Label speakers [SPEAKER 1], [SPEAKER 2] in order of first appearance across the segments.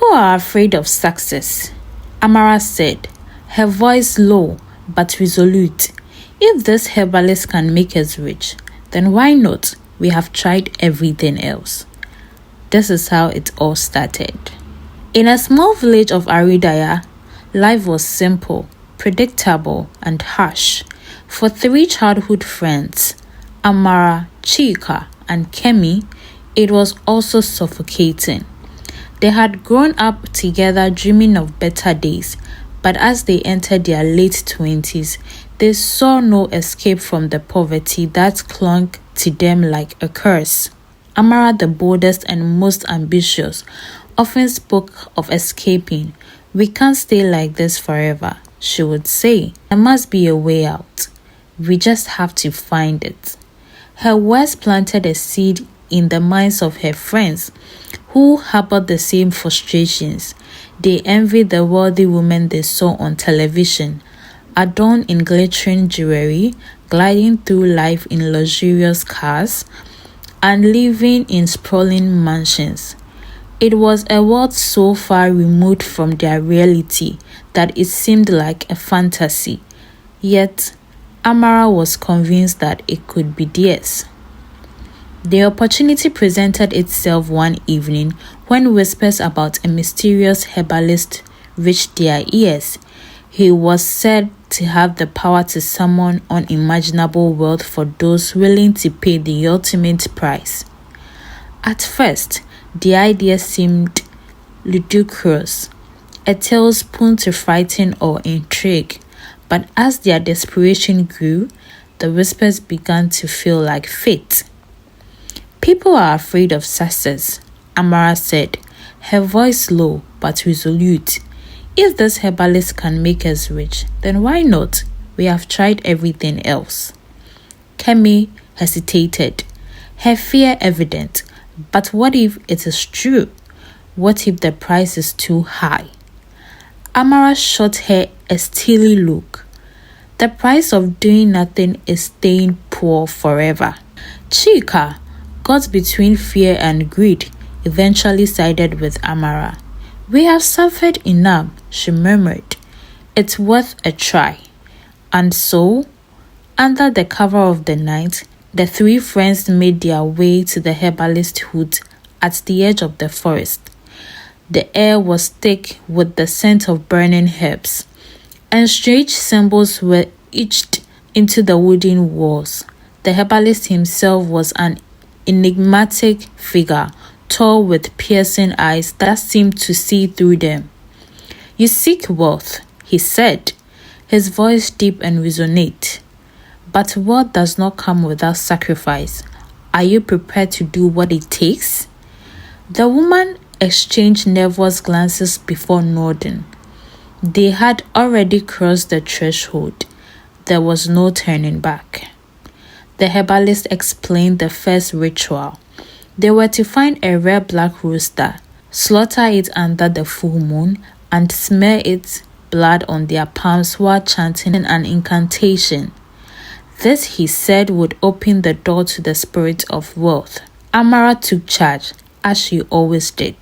[SPEAKER 1] People are afraid of success, Amara said, her voice low but resolute. If this herbalist can make us rich, then why not? We have tried everything else. This is how it all started. In a small village of Aridaya, life was simple, predictable, and harsh. For 3 childhood friends, Amara, Chika, and Kemi, it was also suffocating. They had grown up together dreaming of better days, but as they entered their late 20s, they saw no escape from the poverty that clung to them like a curse. Amara, the boldest and most ambitious, often spoke of escaping. We can't stay like this forever, she would say. There must be a way out. We just have to find it. Her words planted a seed in the minds of her friends, who harbored the same frustrations. They envied the wealthy women they saw on television, adorned in glittering jewelry, gliding through life in luxurious cars, and living in sprawling mansions. It was a world so far removed from their reality that it seemed like a fantasy. Yet, Amara was convinced that it could be theirs. The opportunity presented itself one evening when whispers about a mysterious herbalist reached their ears. He was said to have the power to summon unimaginable wealth for those willing to pay the ultimate price. At first, the idea seemed ludicrous, a tailspoon to frighten or intrigue, but as their desperation grew, the whispers began to feel like fate. People are afraid of success, Amara said, her voice low but resolute. If this herbalist can make us rich, then why not? We have tried everything else. Kemi hesitated, her fear evident. But what if it is true? What if the price is too high? Amara shot her a steely look. The price of doing nothing is staying poor forever. Chika got between fear and greed, eventually sided with Amara. We have suffered enough, she murmured. It's worth a try. And so, under the cover of the night, the 3 friends made their way to the herbalist's hut at the edge of the forest. The air was thick with the scent of burning herbs, and strange symbols were etched into the wooden walls. The herbalist himself was an enigmatic figure, tall with piercing eyes that seemed to see through them. You seek wealth, he said, his voice deep and resonant. But wealth does not come without sacrifice. Are you prepared to do what it takes? The woman exchanged nervous glances before nodding. They had already crossed the threshold. There was no turning back. The herbalist explained the first ritual. They were to find a rare black rooster, slaughter it under the full moon, and smear its blood on their palms while chanting an incantation. This, he said, would open the door to the spirit of wealth. Amara took charge, as she always did.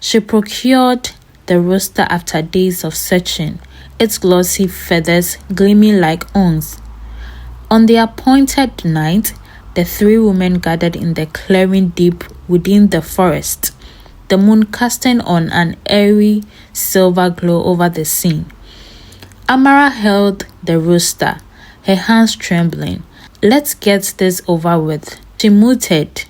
[SPEAKER 1] She procured the rooster after days of searching, its glossy feathers gleaming like owns. On the appointed night, the 3 women gathered in the clearing deep within the forest, the moon casting on an airy silver glow over the scene. Amara held the rooster, her hands trembling. Let's get this over with, she muttered,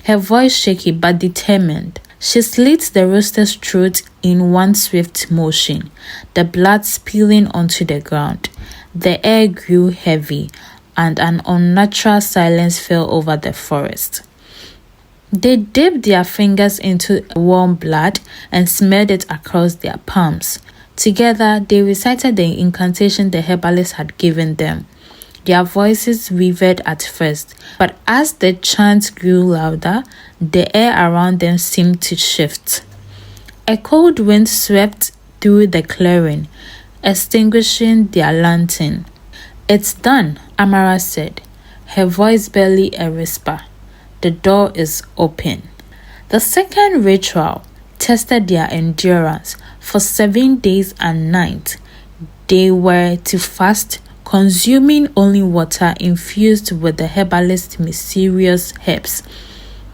[SPEAKER 1] her voice shaky but determined. She slit the rooster's throat in one swift motion, the blood spilling onto the ground. The air grew heavy, and an unnatural silence fell over the forest. They dipped their fingers into warm blood and smeared it across their palms. Together, they recited the incantation the herbalist had given them. Their voices wavered at first, but as the chant grew louder, the air around them seemed to shift. A cold wind swept through the clearing, extinguishing their lantern. It's done, Amara said, her voice barely a whisper. The door is open. The second ritual, tested their endurance. For 7 days and nights, they were to fast, consuming only water infused with the herbalist's mysterious herbs.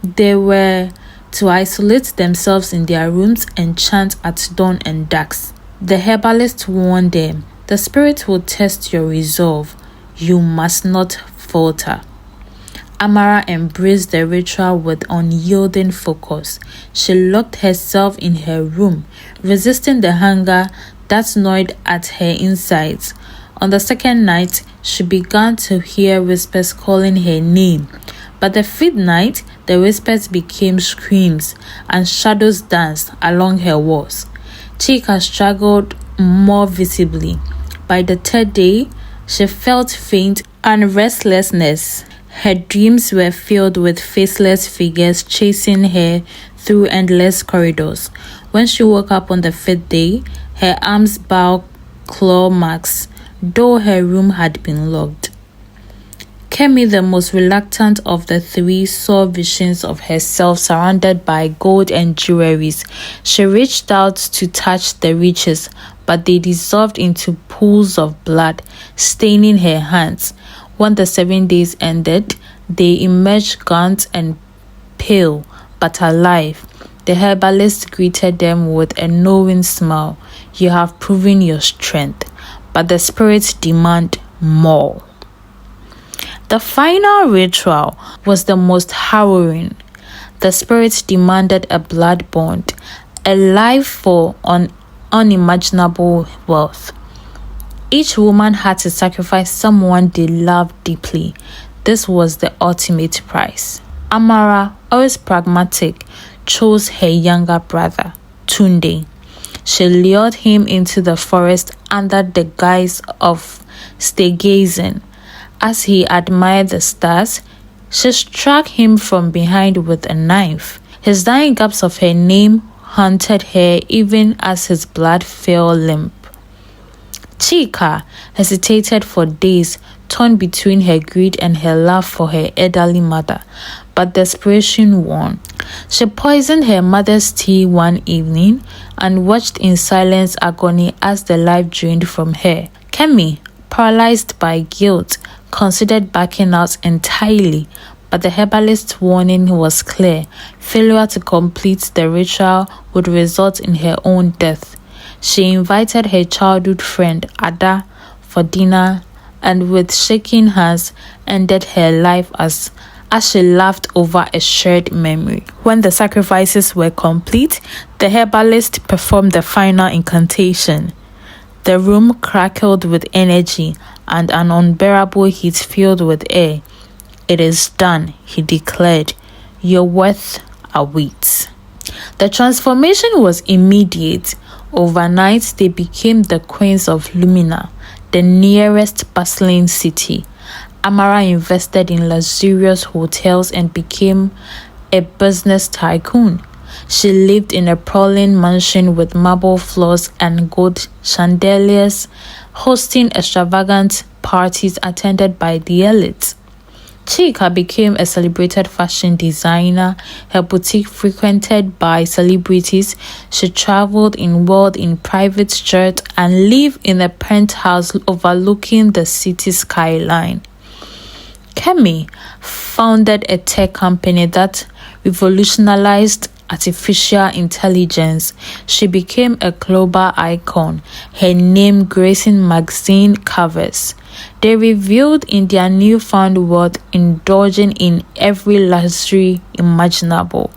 [SPEAKER 1] They were to isolate themselves in their rooms and chant at dawn and dusk. The herbalist warned them, "The spirit will test your resolve. You must not falter." Amara embraced the ritual with unyielding focus. She locked herself in her room, resisting the hunger that gnawed at her insides. On the second night, she began to hear whispers calling her name. But the fifth night, the whispers became screams, and shadows danced along her walls. Chika struggled more visibly. By the third day, she felt faint and restlessness. Her dreams were filled with faceless figures chasing her through endless corridors. When she woke up on the fifth day, her arms bore claw marks, though her room had been locked. Kemi, the most reluctant of the three, saw visions of herself surrounded by gold and jewelries. She reached out to touch the riches, but they dissolved into pools of blood, staining her hands. When the 7 days ended, they emerged gaunt and pale, but alive. The herbalist greeted them with a knowing smile. "You have proven your strength, but the spirits demand more." The final ritual was the most harrowing. The spirits demanded a blood bond, a life for unimaginable wealth. Each woman had to sacrifice someone they loved deeply. This was the ultimate price. Amara, always pragmatic, chose her younger brother, Tunde. She lured him into the forest under the guise of stargazing. As he admired the stars, she struck him from behind with a knife. His dying gasps of her name haunted her even as his blood fell limp. Chika hesitated for days, torn between her greed and her love for her elderly mother, but desperation won. She poisoned her mother's tea one evening and watched in silent agony as the life drained from her. Kemi, paralyzed by guilt, considered backing out entirely, but the herbalist's warning was clear. Failure to complete the ritual would result in her own death. She invited her childhood friend Ada for dinner and with shaking hands ended her life as she laughed over a shared memory. When the sacrifices were complete, the herbalist performed the final incantation. The room crackled with energy and an unbearable heat filled with air. "It is done," he declared. "Your worth awaits." The transformation was immediate. Overnight, they became the queens of Lumina, the nearest bustling city. Amara invested in luxurious hotels and became a business tycoon. She lived in a sprawling mansion with marble floors and gold chandeliers, hosting extravagant parties attended by the elite. Chika became a celebrated fashion designer, her boutique frequented by celebrities. She traveled in world in private jet and lived in a penthouse overlooking the city skyline. Kemi founded a tech company that revolutionized artificial intelligence. She became a global icon, her name gracing magazine covers. They revealed in their newfound world, indulging in every luxury imaginable.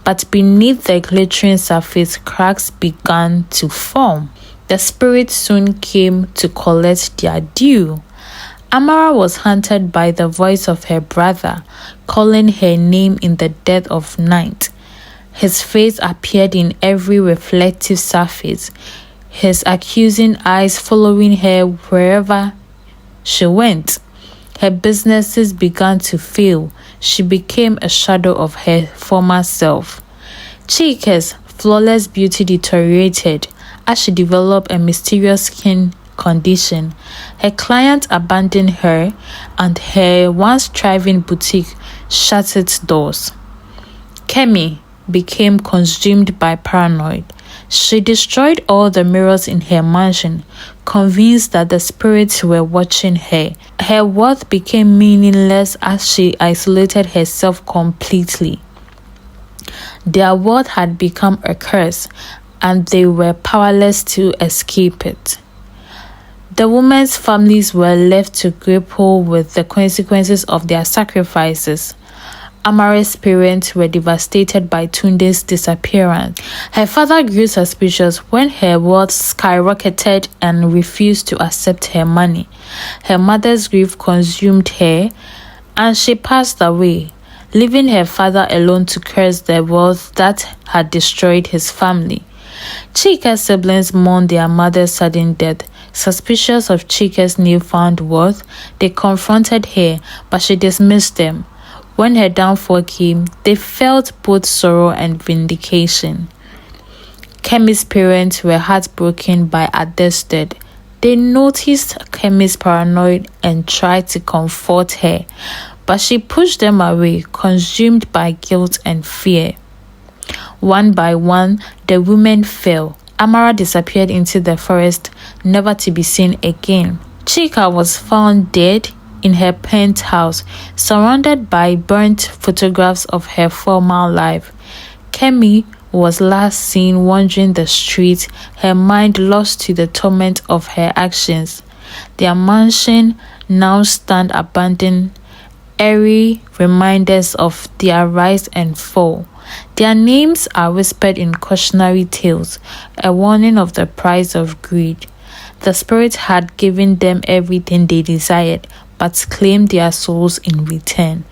[SPEAKER 1] But beneath the glittering surface, cracks began to form. The spirits soon came to collect their due. Amara was haunted by the voice of her brother, calling her name in the dead of night. His face appeared in every reflective surface, his accusing eyes following her wherever she went. Her businesses began to fail. She became a shadow of her former self. Chika's flawless beauty deteriorated as she developed a mysterious skin condition. Her client abandoned her, and her once thriving boutique shut its doors. Kemi, became consumed by paranoia. She destroyed all the mirrors in her mansion, convinced that the spirits were watching her. Her worth became meaningless as she isolated herself completely. Their world had become a curse, and they were powerless to escape it. The women's families were left to grapple with the consequences of their sacrifices. Amara's parents were devastated by Tunde's disappearance. Her father grew suspicious when her wealth skyrocketed and refused to accept her money. Her mother's grief consumed her, and she passed away, leaving her father alone to curse the wealth that had destroyed his family. Chika's siblings mourned their mother's sudden death. Suspicious of Chika's newfound worth, they confronted her, but she dismissed them. When her downfall came, they felt both sorrow and vindication. Kemi's parents were heartbroken by Ade's death. They noticed Kemi's paranoia and tried to comfort her, but she pushed them away, consumed by guilt and fear. One by one, the women fell. Amara disappeared into the forest, never to be seen again. Chika was found dead in her penthouse, surrounded by burnt photographs of her former life. Kemi was last seen wandering the streets, her mind lost to the torment of her actions. Their mansion now stand abandoned, eerie reminders of their rise and fall. Their names are whispered in cautionary tales, a warning of the price of greed. The spirits had given them everything they desired, but claimed their souls in return.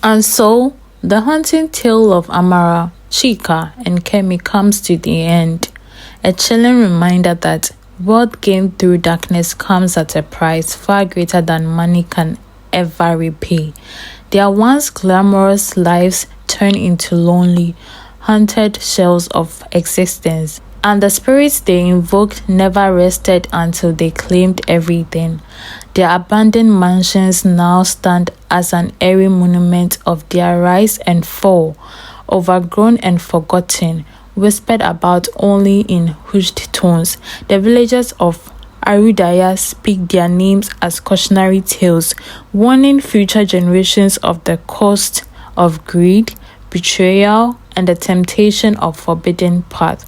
[SPEAKER 1] And so, the haunting tale of Amara, Chika, and Kemi comes to the end. A chilling reminder that wealth gained through darkness comes at a price far greater than money can ever repay. Their once glamorous lives turn into lonely, haunted shells of existence, and the spirits they invoked never rested until they claimed everything. Their abandoned mansions now stand as an eerie monument of their rise and fall, overgrown and forgotten, whispered about only in hushed tones. The villagers of Arudaya speak their names as cautionary tales, warning future generations of the cost of greed, betrayal, and the temptation of forbidden path.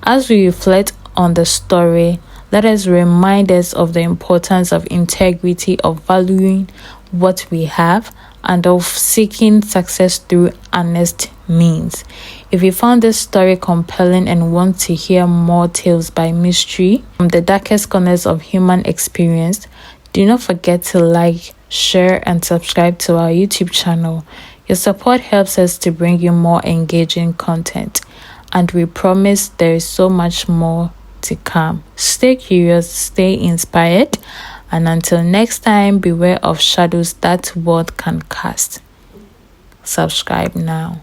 [SPEAKER 1] As we reflect on the story, let us remind us of the importance of integrity, of valuing what we have, and of seeking success through honest means. If you found this story compelling and want to hear more tales by mystery from the darkest corners of human experience, do not forget to like, share, and subscribe to our YouTube channel. Your support helps us to bring you more engaging content, and we promise there is so much more to come. Stay curious, stay inspired, and until next time, beware of shadows that world can cast. Subscribe now.